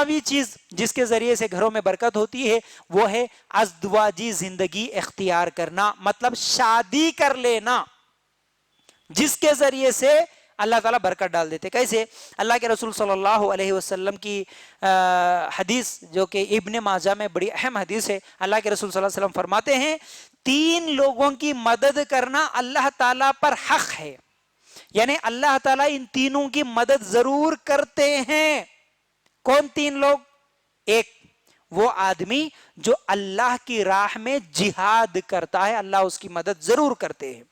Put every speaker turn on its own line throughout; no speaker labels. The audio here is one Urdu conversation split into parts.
14ویں چیز جس کے ذریعے سے گھروں میں برکت ہوتی ہے وہ ہے ازدواجی زندگی اختیار کرنا، مطلب شادی کر لینا، جس کے ذریعے سے اللہ تعالیٰ برکت ڈال دیتے۔ کیسے؟ اللہ کے رسول صلی اللہ علیہ وسلم کی حدیث جو کہ ابن ماجہ میں بڑی اہم حدیث ہے، اللہ کے رسول صلی اللہ علیہ وسلم فرماتے ہیں 3 لوگوں کی مدد کرنا اللہ تعالیٰ پر حق ہے، یعنی اللہ تعالیٰ ان تینوں کی مدد ضرور کرتے ہیں۔ کون 3 لوگ؟ ایک وہ آدمی جو اللہ کی راہ میں جہاد کرتا ہے، اللہ اس کی مدد ضرور کرتے ہیں۔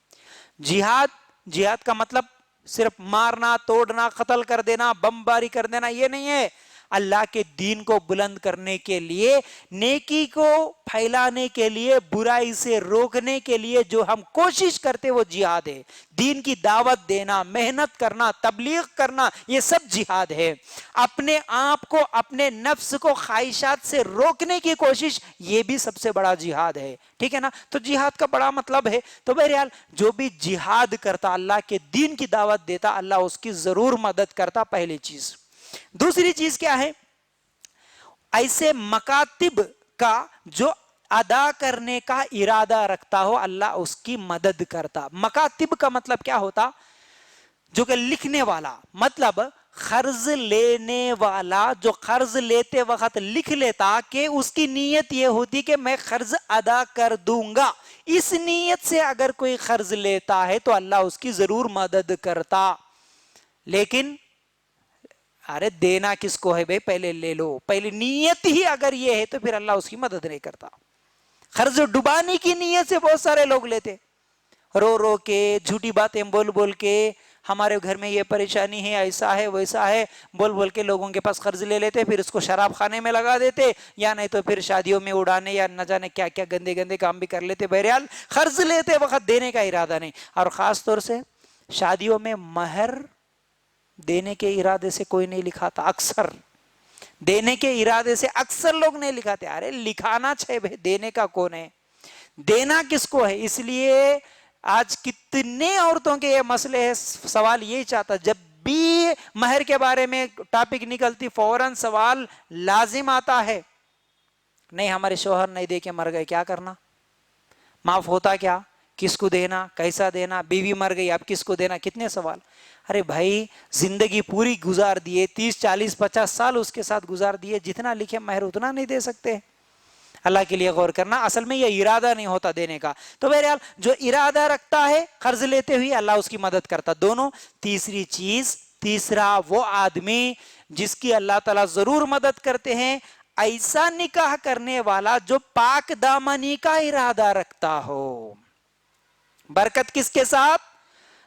جہاد کا مطلب صرف مارنا، توڑنا، قتل کر دینا، بمباری کر دینا یہ نہیں ہے، اللہ کے دین کو بلند کرنے کے لیے، نیکی کو پھیلانے کے لیے، برائی سے روکنے کے لیے جو ہم کوشش کرتے وہ جہاد ہے۔ دین کی دعوت دینا، محنت کرنا، تبلیغ کرنا، یہ سب جہاد ہے۔ اپنے آپ کو، اپنے نفس کو خواہشات سے روکنے کی کوشش، یہ بھی سب سے بڑا جہاد ہے، ٹھیک ہے نا؟ تو جہاد کا بڑا مطلب ہے۔ تو بہرحال جو بھی جہاد کرتا، اللہ کے دین کی دعوت دیتا، اللہ اس کی ضرور مدد کرتا، پہلی چیز۔ دوسری چیز کیا ہے؟ ایسے مکاتب کا جو ادا کرنے کا ارادہ رکھتا ہو، اللہ اس کی مدد کرتا۔ مکاتب کا مطلب کیا ہوتا؟ جو کہ لکھنے والا، مطلب قرض لینے والا جو قرض لیتے وقت لکھ لیتا کہ اس کی نیت یہ ہوتی کہ میں قرض ادا کر دوں گا، اس نیت سے اگر کوئی قرض لیتا ہے تو اللہ اس کی ضرور مدد کرتا۔ لیکن ارے دینا کس کو ہے بھائی؟ پہلے لے لو، پہلے نیت ہی اگر یہ ہے تو پھر اللہ اس کی مدد نہیں کرتا۔ قرض ڈبانے کی نیت سے بہت سارے لوگ لیتے، رو رو کے، جھوٹی باتیں بول بول کے، ہمارے گھر میں یہ پریشانی ہے، ایسا ہے ویسا ہے، بول بول کے لوگوں کے پاس قرض لے لیتے، پھر اس کو شراب خانے میں لگا دیتے، یا نہیں تو پھر شادیوں میں اڑانے یا نہ جانے کیا کیا گندے گندے کام بھی کر لیتے۔ بہرحال قرض لیتے وقت دینے کا ارادہ نہیں، اور خاص طور سے شادیوں میں مہر دینے کے ارادے سے کوئی نہیں لکھاتا، اکثر دینے کے ارادے سے اکثر لوگ نہیں لکھاتے۔ ارے لکھانا چاہیے بھائی، دینے کا کون ہے؟ دینا کس کو ہے؟ اس لیے آج کتنے عورتوں کے یہ مسئلے ہیں، سوال یہی چاہتا، جب بھی مہر کے بارے میں ٹاپک نکلتی فوراً سوال لازم آتا ہے، نہیں ہمارے شوہر نہیں دے کے مر گئے، کیا کرنا؟ معاف ہوتا کیا؟ کس کو دینا؟ کیسا دینا؟ بیوی مر گئی، اب کس کو دینا؟ کتنے سوال۔ ارے بھائی زندگی پوری گزار دیے، 30 40 50 سال اس کے ساتھ گزار دیے، جتنا لکھے مہر اتنا نہیں دے سکتے؟ اللہ کے لیے غور کرنا، اصل میں یہ ارادہ نہیں ہوتا دینے کا۔ تو بہرحال جو ارادہ رکھتا ہے قرض لیتے ہوئے، اللہ اس کی مدد کرتا، دونوں۔ تیسری چیز، تیسرا وہ آدمی جس کی اللہ تعالیٰ ضرور مدد کرتے ہیں، ایسا نکاح کرنے والا جو پاک دامنی کا ارادہ رکھتا ہو۔ برکت کس کے ساتھ؟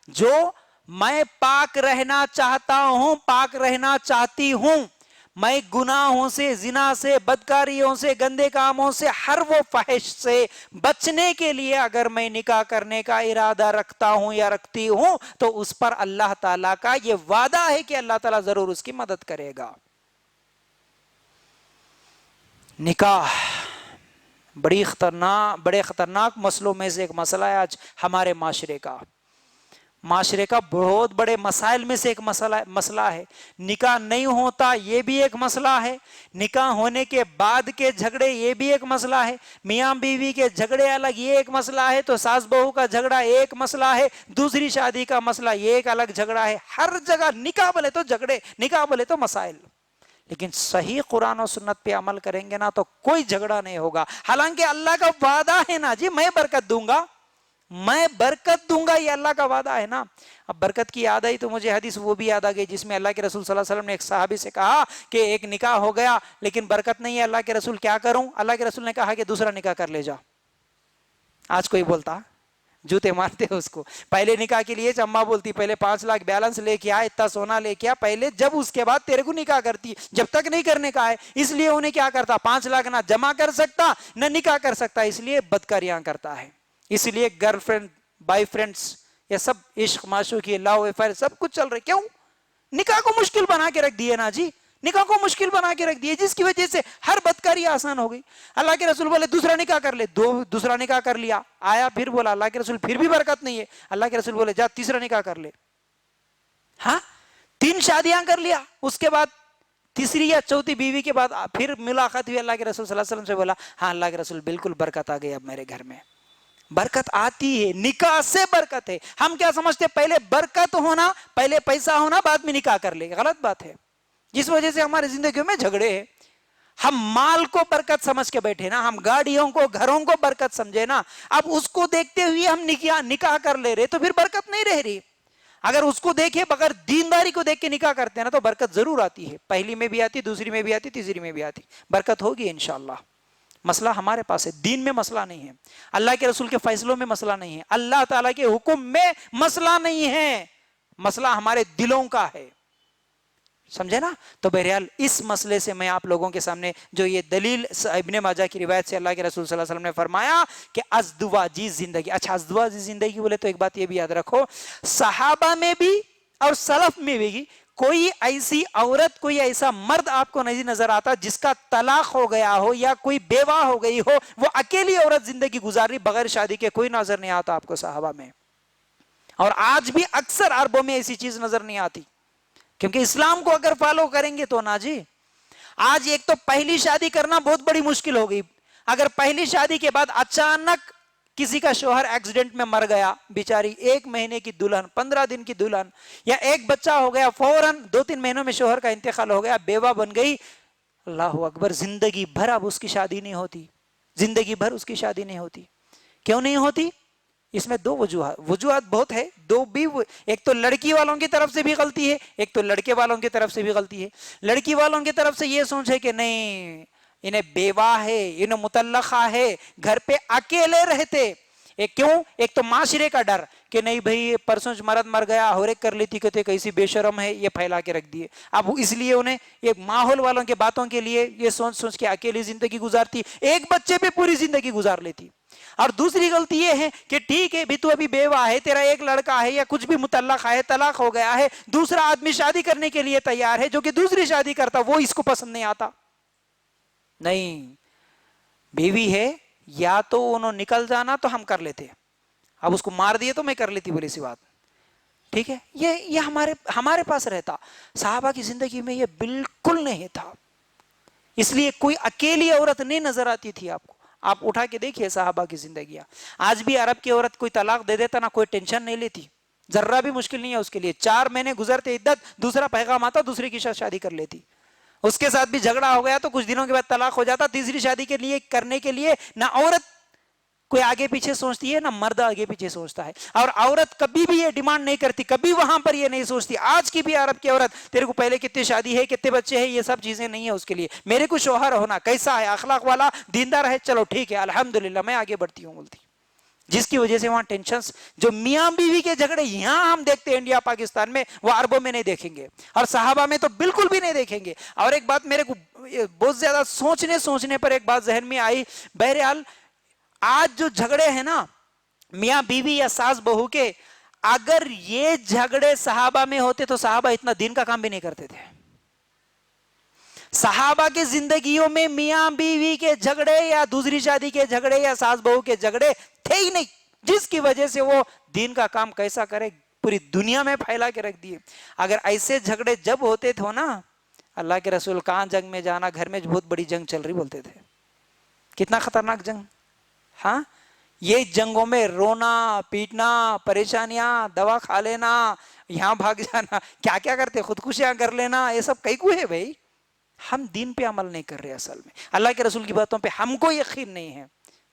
جو میں پاک رہنا چاہتا ہوں، پاک رہنا چاہتی ہوں، میں گناہوں سے، زنا سے، بدکاریوں سے، گندے کاموں سے، ہر وہ فحش سے بچنے کے لیے اگر میں نکاح کرنے کا ارادہ رکھتا ہوں یا رکھتی ہوں تو اس پر اللہ تعالیٰ کا یہ وعدہ ہے کہ اللہ تعالیٰ ضرور اس کی مدد کرے گا۔ نکاح بڑے خطرناک مسئلوں میں سے ایک مسئلہ ہے آج ہمارے معاشرے کا بہت بڑے مسائل میں سے ایک مسئلہ ہے۔ نکاح نہیں ہوتا یہ بھی ایک مسئلہ ہے، نکاح ہونے کے بعد کے جھگڑے یہ بھی ایک مسئلہ ہے، میاں بیوی کے جھگڑے الگ یہ ایک مسئلہ ہے، تو ساس بہو کا جھگڑا ایک مسئلہ ہے، دوسری شادی کا مسئلہ یہ ایک الگ جھگڑا ہے۔ ہر جگہ نکاح بولے تو جھگڑے، نکاح بولے تو مسائل۔ لیکن صحیح قرآن و سنت پہ عمل کریں گے نا تو کوئی جھگڑا نہیں ہوگا۔ حالانکہ اللہ کا وعدہ ہے نا جی، میں برکت دوں گا، میں برکت دوں گا، یہ اللہ کا وعدہ ہے نا۔ اب برکت کی یاد آئی تو مجھے حدیث وہ بھی یاد آ گئی جس میں اللہ کے رسول صلی اللہ علیہ وسلم نے ایک صحابی سے کہا کہ ایک نکاح ہو گیا لیکن برکت نہیں ہے، اللہ کے رسول کیا کروں؟ اللہ کے رسول نے کہا کہ دوسرا نکاح کر لے جا۔ آج کوئی بولتا، جوتے مارتے اس کو۔ پہلے نکاح کے لیے اماں بولتی پہلے 5 لاکھ بیلنس لے کے آ، اتنا سونا لے کے آ پہلے، جب اس کے بعد تیرے کو نکاح کرتی، جب تک نہیں کرنے کا ہے۔ اس لیے انہیں کیا کرتا، 5 لاکھ نہ جمع کر سکتا نہ نکاح کر سکتا، اس لیے بدکاریاں کرتا ہے۔ اس لیے گرل فرینڈ، بائی فرینڈس، یہ سب عشق معشوقی، لو افیئر سب کچھ چل رہے۔ کیوں؟ نکاح کو مشکل بنا کے رکھ دیے نا جی، نکاح کو مشکل بنا کے رکھ دیے، جس کی وجہ سے ہر بدکاری آسان ہو گئی۔ اللہ کے رسول بولے دوسرا نکاح کر لے، دوسرا نکاح کر لیا، آیا پھر بولا اللہ کے رسول پھر بھی برکت نہیں ہے، اللہ کے رسول بولے جا تیسرا نکاح کر لے۔ ہاں 3 شادیاں کر لیا، اس کے بعد تیسری یا چوتھی بیوی کے بعد پھر ملاقات ہوئی اللہ کے رسول صلی اللہ علیہ وسلم سے، بولا ہاں اللہ کے رسول بالکل برکت آ گئی اب میرے گھر میں. برکت آتی ہے، نکاح سے برکت ہے. ہم کیا سمجھتے پہلے برکت ہونا، پہلے پیسہ ہونا، بعد میں نکاح کر لے، غلط بات ہے. جس وجہ سے ہماری زندگیوں میں جھگڑے ہیں. ہم مال کو برکت سمجھ کے بیٹھے نا، ہم گاڑیوں کو، گھروں کو برکت سمجھے نا، اب اس کو دیکھتے ہوئے ہم نکاح کر لے رہے تو پھر برکت نہیں رہ رہی. اگر اس کو دیکھے بغیر دینداری کو دیکھ کے نکاح کرتے ہیں نا تو برکت ضرور آتی ہے. پہلی میں بھی آتی، دوسری میں بھی آتی، تیسری میں بھی آتی، برکت ہوگی انشاءاللہ. مسئلہ ہمارے پاس ہے، دین میں مسئلہ نہیں ہے، اللہ کے رسول کے فیصلوں میں مسئلہ نہیں ہے، اللہ تعالیٰ کے حکم میں مسئلہ نہیں ہے، مسئلہ ہمارے دلوں کا ہے. سمجھے نا؟ تو بہرحال اس مسئلے سے میں آپ لوگوں کے سامنے جو یہ دلیل ابن ماجہ کی روایت سے اللہ کے رسول صلی اللہ علیہ وسلم نے فرمایا کہ ازدواجی زندگی. اچھا ازدواجی زندگی بولے تو ایک بات یہ بھی یاد رکھو، صحابہ میں بھی اور سلف میں بھی کوئی ایسی عورت، کوئی ایسا مرد آپ کو نہیں نظر آتا جس کا طلاق ہو گیا ہو یا کوئی بیوہ ہو گئی ہو، وہ اکیلی عورت زندگی گزار رہی بغیر شادی کے، کوئی نظر نہیں آتا آپ کو صحابہ میں. اور آج بھی اکثر عربوں میں ایسی چیز نظر نہیں آتی، کیونکہ اسلام کو اگر فالو کریں گے تو نا جی. آج ایک تو پہلی شادی کرنا بہت بڑی مشکل ہو گئی. اگر پہلی شادی کے بعد اچانک کسی کا شوہر ایکسیڈنٹ میں مر گیا، بیچاری 1 مہینے کی دلہن، 15 دن کی دلہن، یا ایک بچہ ہو گیا، فوراً 2-3 مہینوں میں شوہر کا انتقال ہو گیا، بیوہ بن گئی، اللہ اکبر، زندگی بھر اب اس کی شادی نہیں ہوتی، زندگی بھر اس کی شادی نہیں ہوتی. کیوں نہیں ہوتی؟ اس میں 2 وجوہات بہت ہے. ایک تو لڑکی والوں کی طرف سے بھی غلطی ہے، ایک تو لڑکے والوں کی طرف سے بھی غلطی ہے. لڑکی والوں کی طرف سے یہ سوچ ہے کہ نہیں، انہیں بیوہ ہے، انہیں مطلقہ ہے، گھر پہ اکیلے رہتے. ایک تو معاشرے کا ڈر کہ نہیں بھئی پرسوں مرد مر گیا، اور ایک کر لیتی کہتے کیسی بے شرم ہے، یہ پھیلا کے رکھ دیے. اب اس لیے انہیں یہ ماحول والوں کے باتوں کے لیے یہ سوچ کے اکیلی زندگی گزارتی، ایک بچے پہ پوری زندگی گزار لیتی. اور دوسری غلطی یہ ہے کہ ٹھیک ہے بھی تو ابھی بیوہ ہے، تیرا ایک لڑکا ہے یا کچھ بھی مطلقہ ہے، طلاق ہو گیا ہے، دوسرا آدمی شادی کرنے کے لیے تیار ہے جو کہ دوسری شادی کرتا، وہ اس کو پسند نہیں آتا. نہیں، بیوی ہے یا تو انہوں نکل جانا تو ہم کر لیتے، اب اس کو مار دیے تو میں کر لیتی، بولی سی بات. ٹھیک ہے، یہ ہمارے پاس رہتا. صحابہ کی زندگی میں یہ بالکل نہیں تھا، اس لیے کوئی اکیلی عورت نہیں نظر آتی تھی آپ کو. آپ اٹھا کے دیکھیے صحابہ کی زندگیاں. آج بھی عرب کی عورت کوئی طلاق دے دیتا نا، کوئی ٹینشن نہیں لیتی، ذرہ بھی مشکل نہیں ہے اس کے لیے. 4 مہینے گزرتے عدت، دوسرا پیغام آتا، دوسرے کی ساتھ شادی کر لیتی. اس کے ساتھ بھی جھگڑا ہو گیا تو کچھ دنوں کے بعد طلاق ہو جاتا. تیسری شادی کے لیے کرنے کے لیے نہ عورت کوئی آگے پیچھے سوچتی ہے، نہ مرد آگے پیچھے سوچتا ہے. اور عورت کبھی بھی یہ ڈیمانڈ نہیں کرتی، کبھی وہاں پر یہ نہیں سوچتی. آج کی بھی عرب کی عورت تیرے کو پہلے کتنی شادی ہے، کتنے بچے ہیں، یہ سب چیزیں نہیں ہے اس کے لیے. میرے کو شوہر ہونا کیسا ہے، اخلاق والا، دیندار ہے، چلو ٹھیک ہے الحمدللہ میں آگے بڑھتی ہوں بولتی. جس کی وجہ سے وہاں ٹینشنز، جو میاں بیوی کے جھگڑے یہاں ہم دیکھتے ہیں انڈیا پاکستان میں، وہ عربوں میں نہیں دیکھیں گے، اور صحابہ میں تو بالکل بھی نہیں دیکھیں گے. اور ایک بات میرے کو بہت زیادہ سوچنے پر ایک بات ذہن میں آئی. بہرحال آج جو جھگڑے ہیں نا میاں بیوی یا ساس بہو کے، اگر یہ جھگڑے صحابہ میں ہوتے تو صحابہ اتنا دین کا کام بھی نہیں کرتے تھے. صحابہ کے زندگیوں میں میاں بیوی کے جھگڑے یا دوسری شادی کے جھگڑے یا ساس بہو کے جھگڑے تھے ہی نہیں، جس کی وجہ سے وہ دین کا کام کیسا کرے پوری دنیا میں پھیلا کے رکھ دیے. اگر ایسے جھگڑے جب ہوتے تھے نا، اللہ کے رسول کہاں جنگ میں جانا، گھر میں بہت بڑی جنگ چل رہی بولتے تھے. کتنا خطرناک جنگ. ہاں، یہ جنگوں میں رونا پیٹنا، پریشانیاں، دوا کھا لینا، یہاں بھاگ جانا، کیا کیا کرتے، خودکشیاں کر لینا، یہ سب کئی کو ہے بھائی. ہم دین پہ عمل نہیں کر رہے. اصل میں اللہ کے رسول کی باتوں پہ ہم کو یقین نہیں ہے،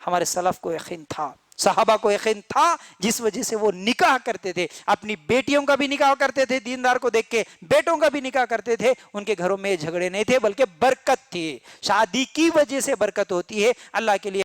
ہمارے سلف کو یقین تھا، صحابہ کو یقین تھا، جس وجہ سے وہ نکاح کرتے تھے. اپنی بیٹیوں کا بھی نکاح کرتے تھے دیندار کو دیکھ کے، بیٹوں کا بھی نکاح کرتے تھے. ان کے گھروں میں جھگڑے نہیں تھے بلکہ برکت تھی. شادی کی وجہ سے برکت ہوتی ہے. اللہ کے لیے